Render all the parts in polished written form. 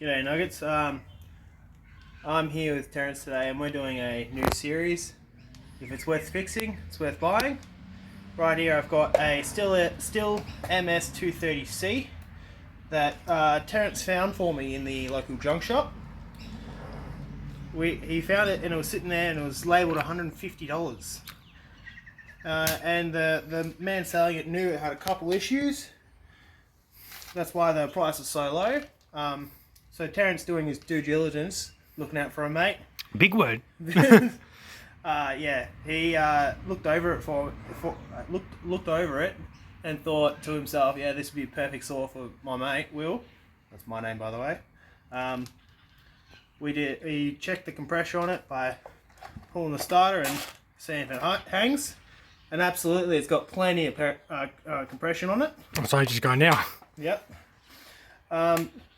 G'day Nuggets. I'm here with Terence today and we're doing a new series. If it's worth fixing, it's worth buying. Right here I've got a still ms230c that Terence found for me in the local junk shop. He found it and it was sitting there and it was labelled $150. And the man selling it knew it had a couple issues. That's why the price is so low. So Terence doing his due diligence, looking out for a mate. Big word. Yeah, he looked over it looked over it and thought to himself, yeah, this would be a perfect saw for my mate Will. That's my name, by the way. He checked the compressor on it by pulling the starter and seeing if it hangs, and absolutely, it's got plenty of compression on it. So just going now. Yep.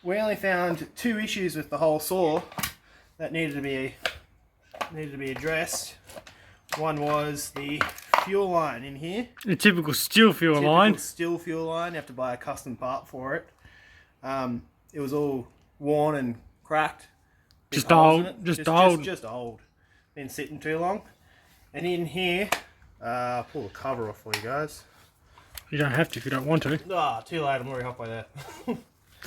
We only found two issues with the whole saw that needed to be addressed. One was the fuel line in here. The typical steel fuel line. Steel fuel line. You have to buy a custom part for it. It was all worn and cracked. Just old. Just old. Been sitting too long. And in here, I'll pull the cover off for you guys. You don't have to if you don't want to. Ah, too late. I'm already halfway there.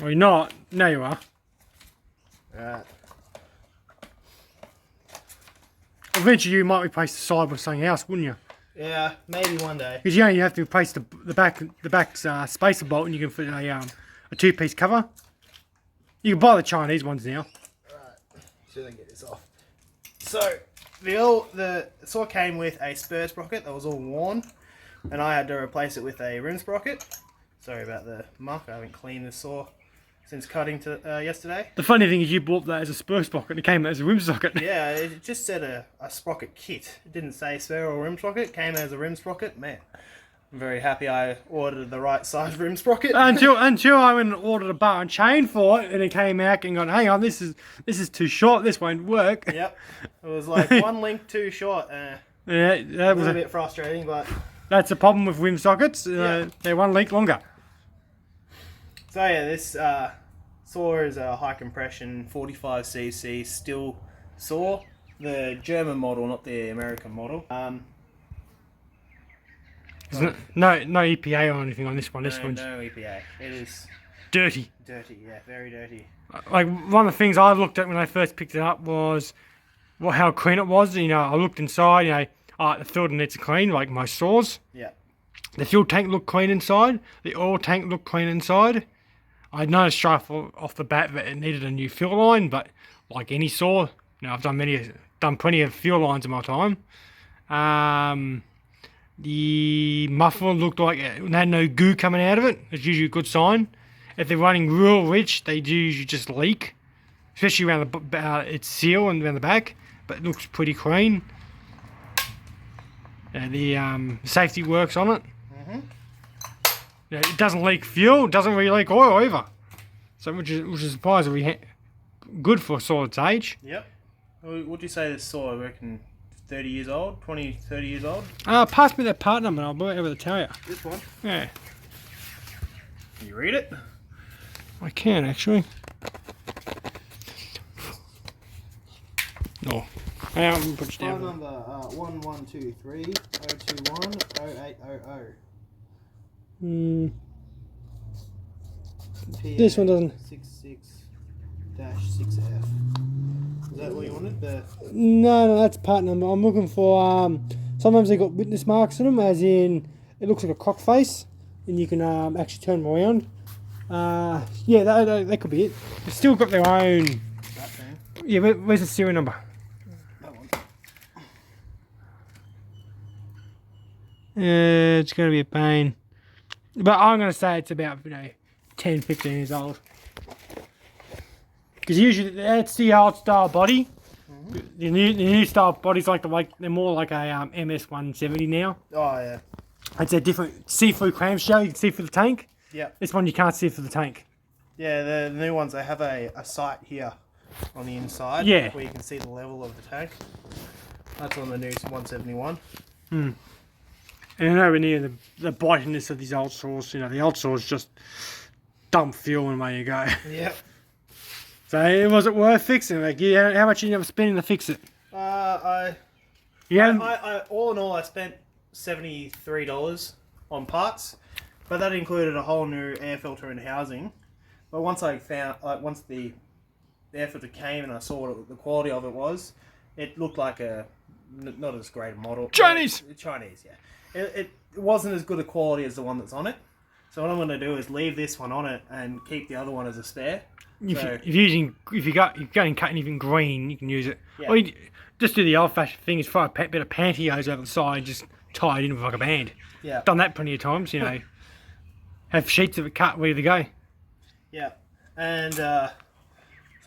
Well, you're not. No, you are. Right. Eventually, you might replace the side with something else, wouldn't you? Yeah, maybe one day. Because you have to replace the back's spacer bolt, and you can fit a two-piece cover. You can buy the Chinese ones now. Right. See if I can get this off. So the saw came with a spur sprocket that was all worn, and I had to replace it with a rim sprocket. Sorry about the muck. I haven't cleaned the saw since cutting yesterday. The funny thing is you bought that as a spur sprocket and it came as a rim socket. Yeah, it just said a sprocket kit. It didn't say spur or rim sprocket. It came as a rim sprocket. Man, I'm very happy I ordered the right size rim sprocket. until I went and ordered a bar and chain for it, and it came out and gone, hang on, this is too short, this won't work. Yep. It was like one link too short. Yeah, that was a bit frustrating, but that's the problem with rim sockets. Yeah. They're one link longer. So yeah, this saw is a high compression 45cc steel saw, the German model, not the American model. No EPA or anything on this one. This one's no EPA. It is dirty. Dirty, yeah, very dirty. Like one of the things I looked at when I first picked it up was how clean it was. You know, I looked inside. The filter needs to clean, like most saws. Yeah. The fuel tank looked clean inside. The oil tank looked clean inside. I noticed straight off the bat that it needed a new fuel line, but like any saw, I've done plenty of fuel lines in my time. The muffler looked like it had no goo coming out of it. It's usually a good sign. If they're running real rich, they do usually just leak, especially around its seal and around the back. But it looks pretty clean. The safety works on it. It doesn't leak fuel, it doesn't really leak oil either. So which is surprisingly good for a saw its age. Yep. What do you say this saw? I reckon 30 years old, 20, 30 years old? Pass me that part number and I'll be able to tell you. This one? Yeah. Can you read it? I can actually. No. I'll put you down. File number 1123 021 0800. This one doesn't. 66-6F. Is that what you wanted? No, that's part number. I'm looking for. Sometimes they got witness marks in them, as in it looks like a cock face, and you can actually turn them around. Yeah, that could be it. They've still got their own. That thing. Yeah, where's the serial number? That one. It's going to be a pain. But I'm going to say it's about 10, 15 years old. Because usually that's the old style body. The new style bodies they're more like a MS170 now. Oh yeah. It's a different see-through clamshell. You can see through the tank. Yeah. This one you can't see through the tank. Yeah, the new ones, they have a sight here on the inside. Yeah. Where you can see the level of the tank. That's on the new 171. And nowhere near the bitiness of these old saws. The old saws just dump fuel and away you go. Yep. was it worth fixing? Like, yeah, how much did you ever spend to fix it? All in all, I spent $73 on parts, but that included a whole new air filter and housing. But once the air filter came and I saw what the quality of it was, it looked like not as great a model. Chinese, yeah. It wasn't as good a quality as the one that's on it. So what I'm going to do is leave this one on it and keep the other one as a spare. If you're going cut anything green, you can use it. Yeah. Or you just do the old-fashioned thing: is throw a bit of pantyhose over the side, just tie it in with like a band. Yeah. Done that plenty of times, you know. Have sheets of it cut, ready to go. Yeah, and so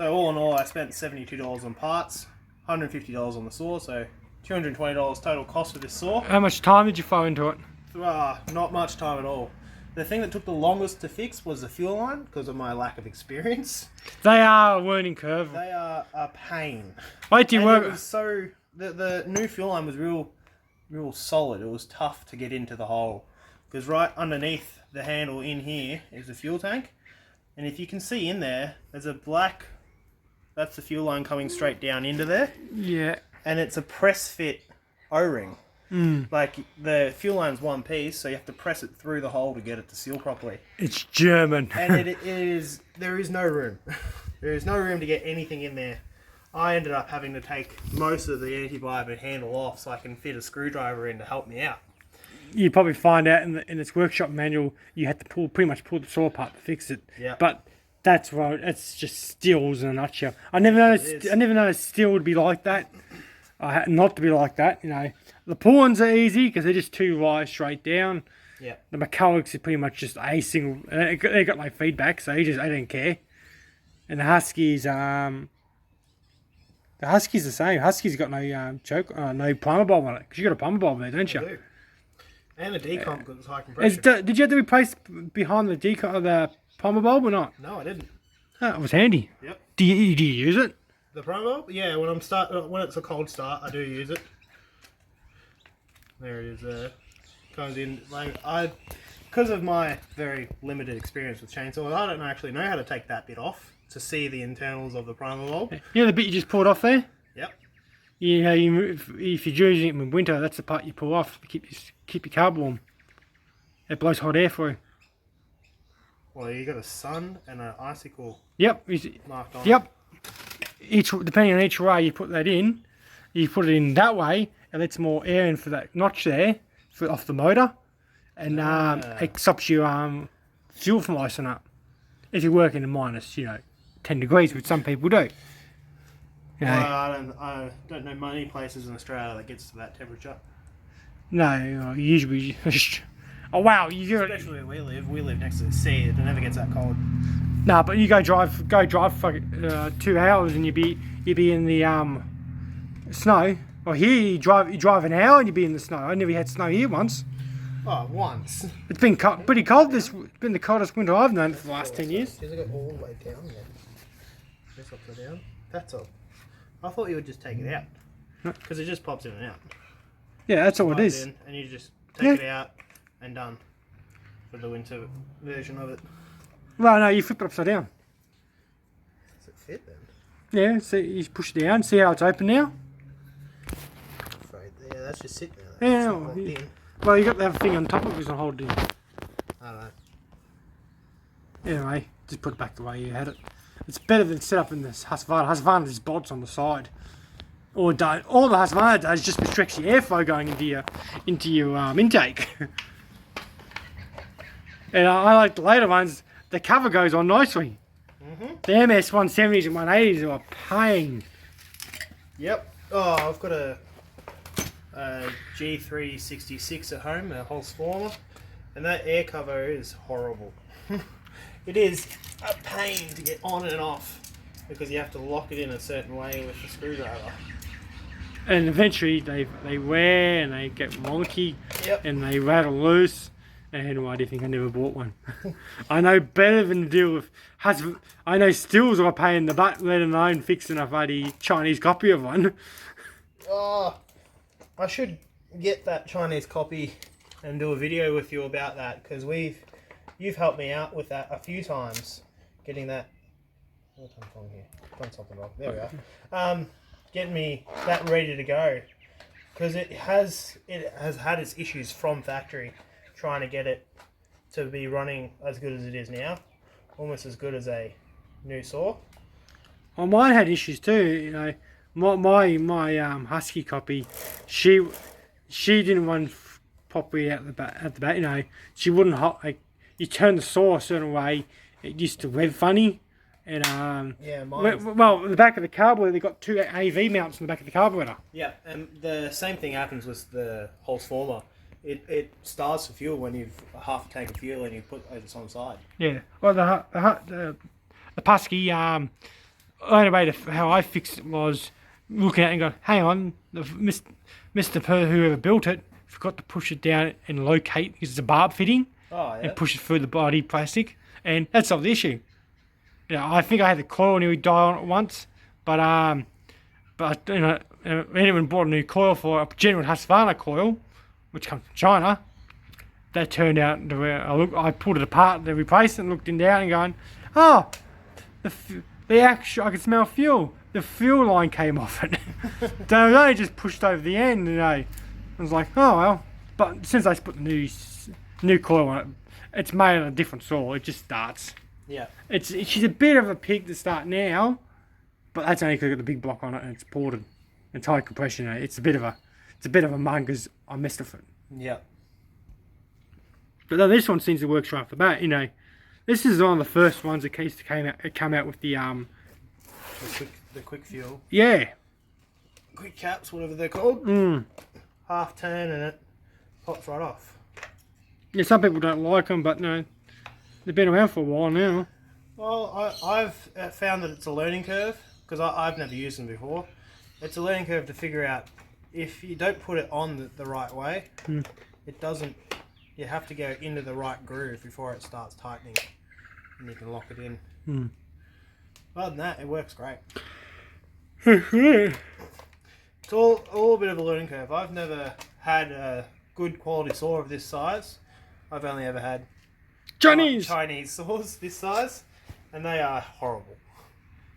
all in all, I spent $72 on parts, $150 on the saw, so $220 total cost for this saw. How much time did you throw into it? Not much time at all. The thing that took the longest to fix was the fuel line because of my lack of experience. They are a learning curve. They are a pain. Wait till you work. It was so the new fuel line was real solid. It was tough to get into the hole because right underneath the handle in here is the fuel tank, and if you can see in there, there's a black. That's the fuel line coming straight down into there. Yeah. And it's a press fit O-ring. Like the fuel line's one piece, so you have to press it through the hole to get it to seal properly. It's German. And it is. There is no room. There is no room to get anything in there. I ended up having to take most of the anti-vibration handle off so I can fit a screwdriver in to help me out. You probably find out in its workshop manual you had to pretty much pull the saw apart to fix it. Yeah. But that's right. It's just steels in a nutshell. I never noticed steel would be like that. Not to be like that, you know. The pawns are easy because they're just two wires straight down. Yeah. The mechanics are pretty much just a single. They got no feedback, so they don't care. And the Huskies, the same. Huskies got no no primer bulb on it because you got a primer bulb there, don't you? I do. And a decomp because it's high compression. Did you have to replace behind the decomp the primer bulb or not? No, I didn't. Oh, it was handy. Yep. Do you use it? The primer bulb? Yeah, when it's a cold start, I do use it. There it is. Comes in because of my very limited experience with chainsaws, I don't actually know how to take that bit off to see the internals of the primer bulb. You know the bit you just pulled off there? Yep. Yeah, if you're using it in winter, that's the part you pull off to keep your car warm. It blows hot air through. Well, you got a sun and an icicle. Yep. Marked on. Yep. Depending on each way you put that in, you put it in that way, it lets more air in for that notch there, off the motor, and it stops your fuel from icing up. If you're working in minus, 10 degrees, which some people do. You know, I don't know many places in Australia that gets to that temperature. No, usually. Oh wow! Especially where we live next to the sea. It never gets that cold. No, but you go drive for 2 hours and you'd be in the snow. Well, here you drive an hour and you'd be in the snow. I never had snow here once. Oh, once. It's been pretty cold. It's been the coldest winter I've known for the last 10 years. Does it go all the way down there? This upside down. That's all. I thought you would just take it out because it just pops in and out. Yeah, that's all it is. And you just take it out and done for the winter version of it. Well, no, you flip it upside down. Does it fit then? Yeah, see, you push it down. See how it's open now? Yeah, that's just sitting there. Yeah. Well, you got that thing on top of it to hold it in. I don't know. Anyway, just put it back the way you had it. It's better than set up in this Husqvarna. Husqvarna has bolts on the side. Or don't. All the Husqvarna does is just restricts the airflow going into your intake. And I like the later ones. The cover goes on nicely. The MS 170s and 180s are a pain. Yep. Oh, I've got a G366 at home, a Holsformer, and that air cover is horrible. It is a pain to get on and off because you have to lock it in a certain way with the screwdriver. And eventually they wear and they get wonky. Yep. And they rattle loose. And why do you think I never bought one? I know better than to deal with. I know stills are a pain in the butt, let alone fixing a bloody Chinese copy of one. Oh, I should get that Chinese copy and do a video with you about that because you've helped me out with that a few times, getting that What's wrong here? Done something wrong. There we are. Getting me that ready to go, because it has had its issues from factory, trying to get it to be running as good as it is now, almost as good as a new saw. Well, mine had issues too. You know, my Husky copy, she didn't run properly at the back. You know, she wouldn't like you turn the saw a certain way, it used to rev funny. And yeah, well, the back of the carburetor, they got two AV mounts in the back of the carburetor. Yeah, and the same thing happens with the Holst former. It starves for fuel when you've half a tank of fuel and you put it on the side. Yeah. Well, the Husky, only way how I fixed it was looking at it and going, hang on, Mr. Whoever built it forgot to push it down and locate because it's a barb fitting. Oh, yeah. And push it through the body plastic, and that solved the issue. You know, I think I had the coil nearly die on it once, but you know, anyone bought a new coil for a genuine Husqvarna coil, which comes from China. That turned out to where I pulled it apart to replace it and looked in down and going, oh, the actual I could smell fuel. The fuel line came off it. So it was only just pushed over the end, you know. I was like, oh well. But since I put the new coil on it, it's made on a different saw. It just starts. Yeah. She's a bit of a pig to start now, but that's only because I've got the big block on it and it's ported. It's high compression. You know. It's a bit of a mug because I messed with it. Yeah. But then this one seems to work right off the bat. You know, this is one of the first ones that came out with the quick fuel. Yeah. Quick caps, whatever they're called. Half turn and it pops right off. Yeah, some people don't like them, but no, they've been around for a while now. Well, I've found that it's a learning curve, because I've never used them before. It's a learning curve to figure out if you don't put it on the right way, it doesn't, you have to go into the right groove before it starts tightening, and you can lock it in. Other than that, it works great. It's all a bit of a learning curve. I've never had a good quality saw of this size. I've only ever had Chinese saws this size, and they are horrible.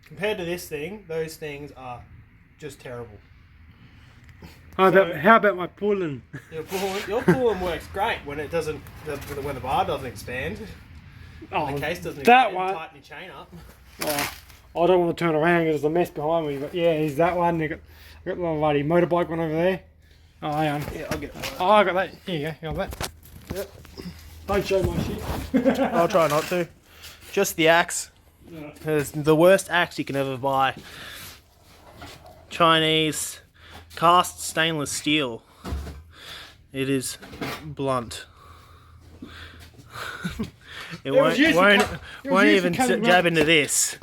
Compared to this thing, those things are just terrible. How about my pulling? Your pulling works great when it doesn't, when the bar doesn't expand. Oh, the case doesn't that expand, one. tighten your chain up. Oh, I don't want to turn around because there's a mess behind me. But yeah, here's that one. I got the bloody motorbike one over there. Oh, hang on. Yeah, I'll get that. Oh, I got that. Here you go. You got that. Yep. Don't show my shit. I'll try not to. Just the axe. Yeah. It's the worst axe you can ever buy. Chinese cast stainless steel. It is blunt. It won't even jab into this.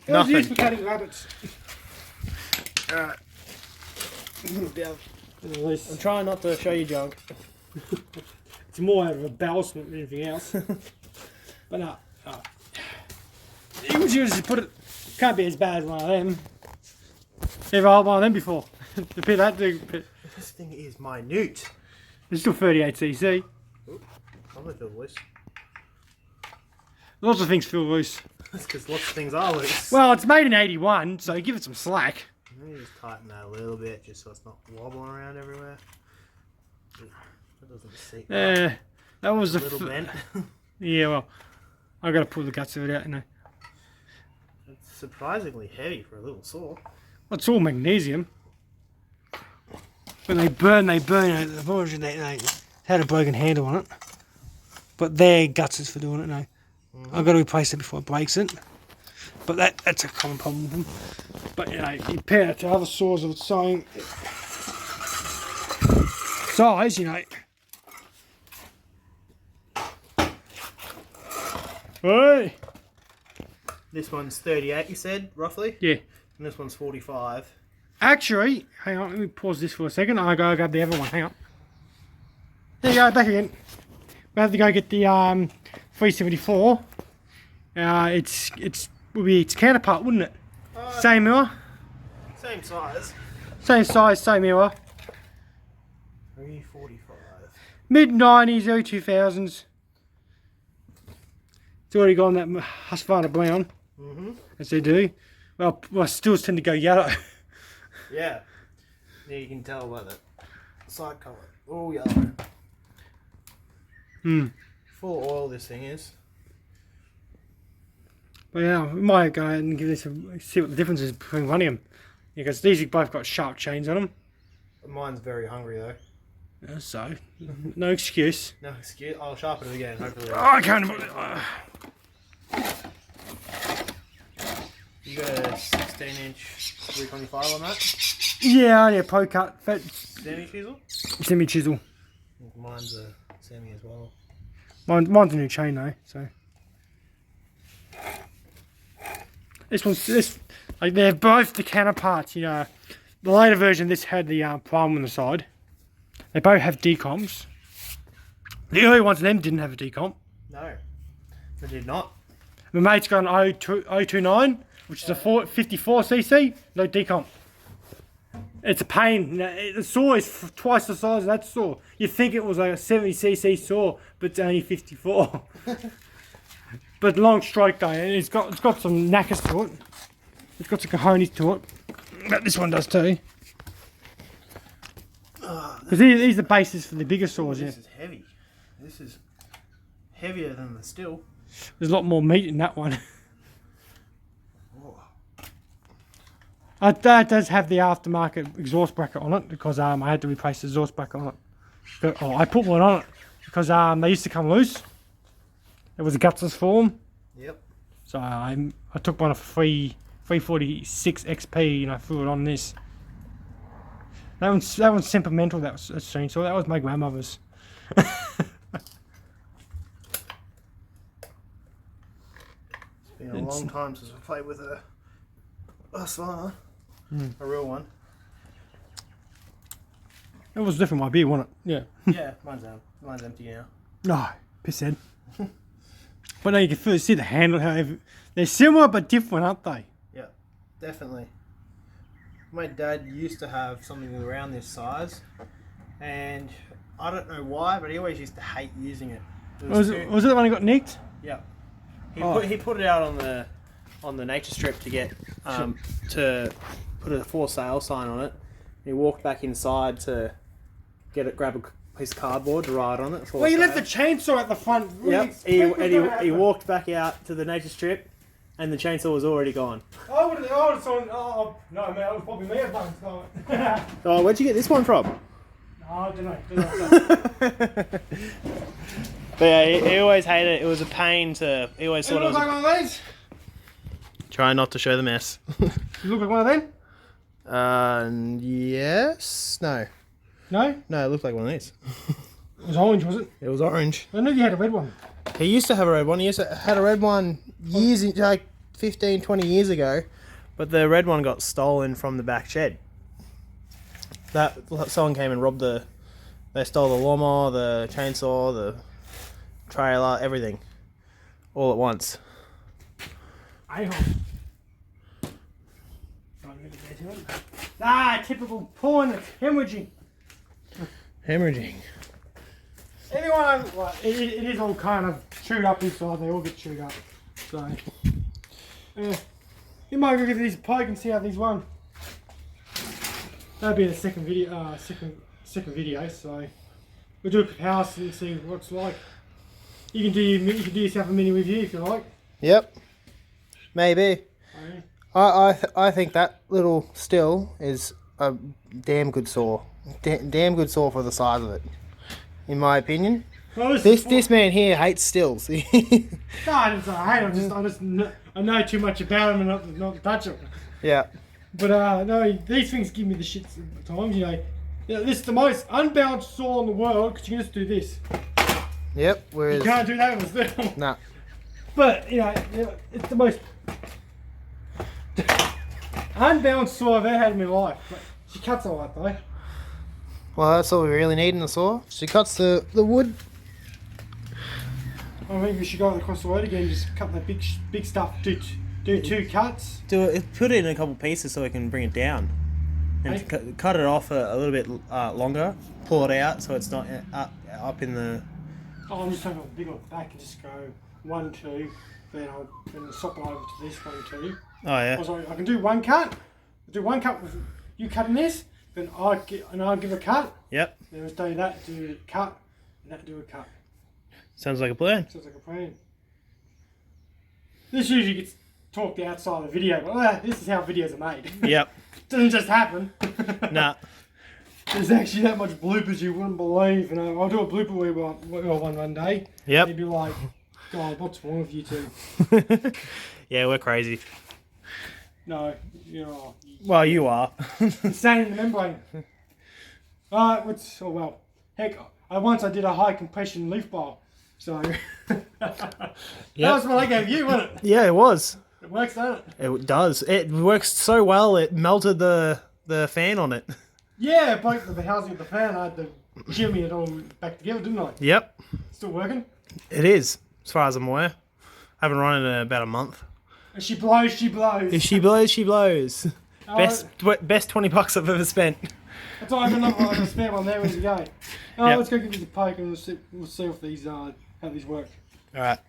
It was used for cutting rabbits. Alright. I'm I'm trying not to show you junk. It's more out of embellishment than anything else. But no. You would just put it. Can't be as bad as one of them. Never had one of them before. To put that to. This thing is minute. It's still 38cc. I'm gonna feel loose. Lots of things feel loose. That's because lots of things are loose. Well, it's made in 81, so give it some slack. Let me just tighten that a little bit, just so it's not wobbling around everywhere. That doesn't seat. That was a little bent. Yeah, well, I got to pull the guts of it out, you know. It's surprisingly heavy for a little saw. Well, it's all magnesium. When they burn. Unfortunately, they had a broken handle on it. But their guts is for doing it now. I've got to replace it before it breaks it. But that's a common problem with them. But, you know, you compare it to other saws of the same size, you know. Hey! This one's 38, you said, roughly? Yeah. And this one's 45. Actually, hang on, let me pause this for a second. I'll go grab the other one, hang on. There you go, back again. We have to go get the 374. Would be its counterpart, wouldn't it? Same mirror. Same size. Same size, same mirror. 345. Mid 90s, early 2000s. It's already gone that Husqvarna brown. as they do. Well, stills tend to go yellow. Yeah. Yeah, you can tell by the side colour. All yellow. Full of oil this thing is. But yeah, we might go ahead and give this see what the difference is between one of them. Because these have both got sharp chains on them. Mine's very hungry though. Yeah, so, no excuse. No excuse. I'll sharpen it again, hopefully. Oh, I can't. You got a 16-inch 325 on that? Yeah, only a pro cut. Semi-chisel? Semi-chisel. Mine's a semi as well. Mine's a new chain though, so. Like they're both the counterparts, you know. The later version of this had the prime on the side. They both have decoms. The early ones of them didn't have a decomp. No, they did not. My mate's got an 029, which is a 54cc, no decomp. It's a pain. The saw is twice the size of that saw. You'd think it was like a 70cc saw, but it's only 54. But long stroke though, and it's got some knackers to it. It's got some cojones to it. But this one does too. Because these are the bases for the bigger saws. This is heavy. This is heavier than the steel. There's a lot more meat in that one. That does have the aftermarket exhaust bracket on it because I had to replace the exhaust bracket on it. But, I put one on it because they used to come loose. It was a gutless form. Yep. So I took one of 346 XP and I threw it on this. That one's sentimental. That was a chainsaw. That was my grandmother's. It's been a long time since I played with a saw. A real one. It was different, my beer, wasn't it? Yeah. Yeah, mine's empty now. No, pisshead. But now you can see the handle, however. They're similar but different, aren't they? Yeah, definitely. My dad used to have something around this size, and I don't know why, but he always used to hate using it. Was it the one that got nicked? Yeah. He put it out on the nature strip to get to put a for sale sign on it. He walked back inside to grab a piece of cardboard to write on it. Well, you left the chainsaw at the front. Yep. He walked back out to the nature strip, and the chainsaw was already gone. No, man, that was probably me at once. Oh, where'd you get this one from? No, I don't know. But yeah, he always hated it. It was a pain to. He always thought it was. Look like one of these? Try not to show the mess. You look like one of them? Yes. No. No? No, it looked like one of these. It was orange, was it? It was orange. I knew you had a red one. He used to have a red one. He had a red one like 15, 20 years ago, but the red one got stolen from the back shed. Someone came and robbed they stole the lawnmower, the chainsaw, the trailer, everything, all at once. Typical porn, it's hemorrhaging. Hemorrhaging. Everyone, it is all kind of chewed up inside. They all get chewed up. So, you might go give these a poke and see how these run. That'll be the second video. Second video. So, we'll do a comparison and see what it's like. You can do yourself a mini review if you like. Yep. Maybe. I think that little still is a damn good saw. Damn good saw for the size of it, in my opinion. Well, this man here hates stills. No, I didn't say I hate them. I know too much about them and not touch them. Yeah. But no, these things give me the shits at times. You know, this is the most unbalanced saw in the world because you can just do this. Yep. Whereas you can't do that with a still. Nah. But you know, it's the most unbalanced saw I've ever had in my life. But she cuts a lot though. Well, that's all we really need in a saw. She cuts the wood. I think we should go across the road again. Just cut that big stuff. Do 2 cuts. Put it in a couple pieces so we can bring it down, and cut it off a little bit longer. Pull it out so it's not up in the. Oh, I'm just having a big one back and just go 1, 2. Then I'll swap it over to this 1, 2. Oh yeah. Oh, sorry, I can do one cut. Do one cut with you cutting this, then I'll give a cut. Yep. Then we'll do that, do a cut, and that do a cut. Sounds like a plan. Sounds like a plan. This usually gets talked outside the video, but this is how videos are made. Yep. Doesn't just happen. Nah. There's actually that much bloopers you wouldn't believe. And I'll do a blooper one day. Yep. You'd be like, God, what's wrong with you two? Yeah, we're crazy. No, you're not. Well, you are. Insane in the membrane. Heck, I did a high compression leaf bowl. So, that was what I gave you, wasn't it? Yeah, it was. It works, doesn't it? It does. It works so well. It melted the fan on it. Yeah, it broke the housing of the fan. I had to jimmy it all back together, didn't I? Yep. Still working? It is, as far as I'm aware. I haven't run it in about a month. If she blows, she blows. If she blows, she blows. Oh, Best $20 I've ever spent. That's all I have another spare one there. Where's it going? Yep. Let's go give these a poke and we'll see if these how these work. All right.